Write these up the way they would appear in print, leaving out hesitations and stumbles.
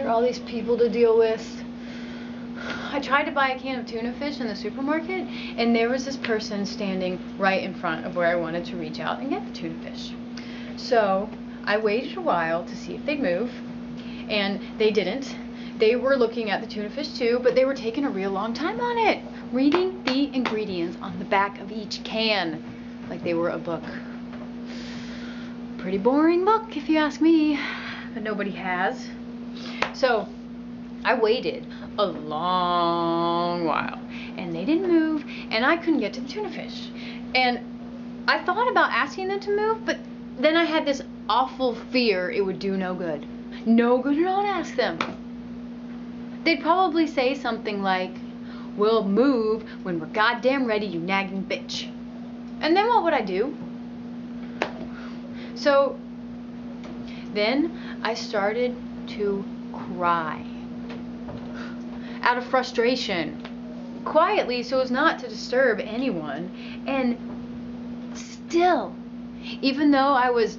There are all these people to deal with. I tried to buy a can of tuna fish in the supermarket, and there was this person standing right in front of where I wanted to reach out and get the tuna fish. So I waited a while to see if they'd move, and they didn't. They were looking at the tuna fish too, but they were taking a real long time on it, reading the ingredients on the back of each can like they were a book. Pretty boring book if you ask me, but nobody has. So I waited a long while, and they didn't move, and I couldn't get to the tuna fish. And I thought about asking them to move, but then I had this awful fear it would do no good. No good at all to ask them. They'd probably say something like, "We'll move when we're goddamn ready, you nagging bitch." And then what would I do? So then I started to cry. Out of frustration, quietly so as not to disturb anyone. And still, even though I was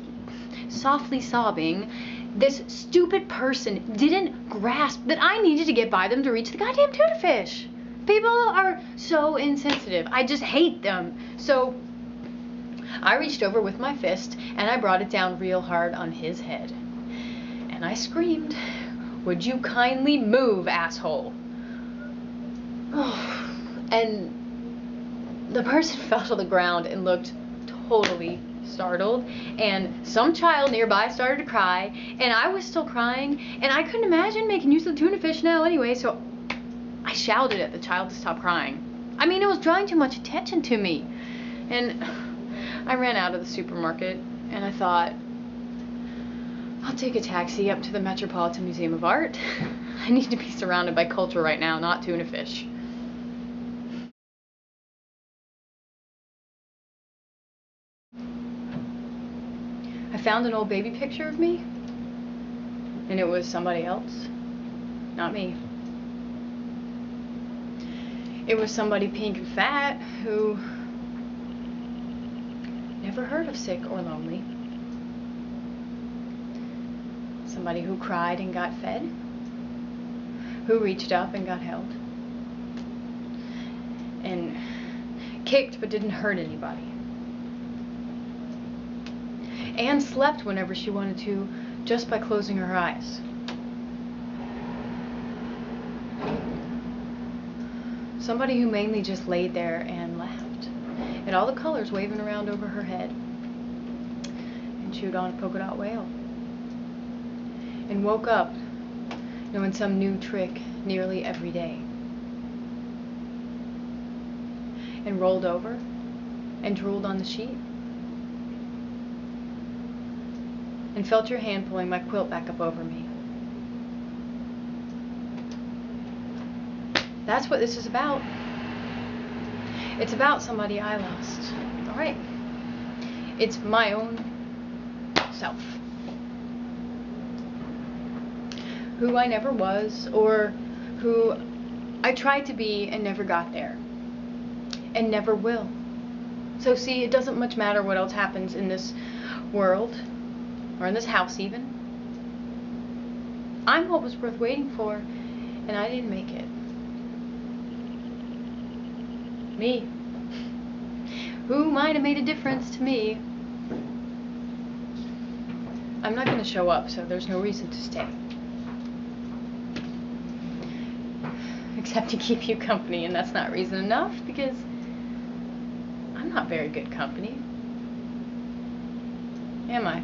softly sobbing, this stupid person didn't grasp that I needed to get by them to reach the goddamn tuna fish. People are so insensitive. I just hate them. So I reached over with my fist and I brought it down real hard on his head. And I screamed, "Would you kindly move, asshole?" And the person fell to the ground and looked totally startled, and some child nearby started to cry, and I was still crying, and I couldn't imagine making use of the tuna fish now anyway, so I shouted at the child to stop crying. I mean, it was drawing too much attention to me. And I ran out of the supermarket, and I thought, I'll take a taxi up to the Metropolitan Museum of Art. I need to be surrounded by culture right now, not tuna fish. I found an old baby picture of me, and it was somebody else, not me. It was somebody pink and fat who never heard of sick or lonely. Somebody who cried and got fed, who reached up and got held, and kicked but didn't hurt anybody, and slept whenever she wanted to just by closing her eyes. Somebody who mainly just laid there and laughed at all the colors waving around over her head, and chewed on a polka dot whale, and woke up knowing some new trick nearly every day, and rolled over and drooled on the sheet, and felt your hand pulling my quilt back up over me. That's what this is about. It's about somebody I lost. Alright. It's my own self. Who I never was, or who I tried to be and never got there. And never will. So see, it doesn't much matter what else happens in this world, or in this house even. I'm what was worth waiting for, and I didn't make it. Me. Who might have made a difference to me? I'm not going to show up, so there's no reason to stay. Except to keep you company, and that's not reason enough, because I'm not very good company. Am I?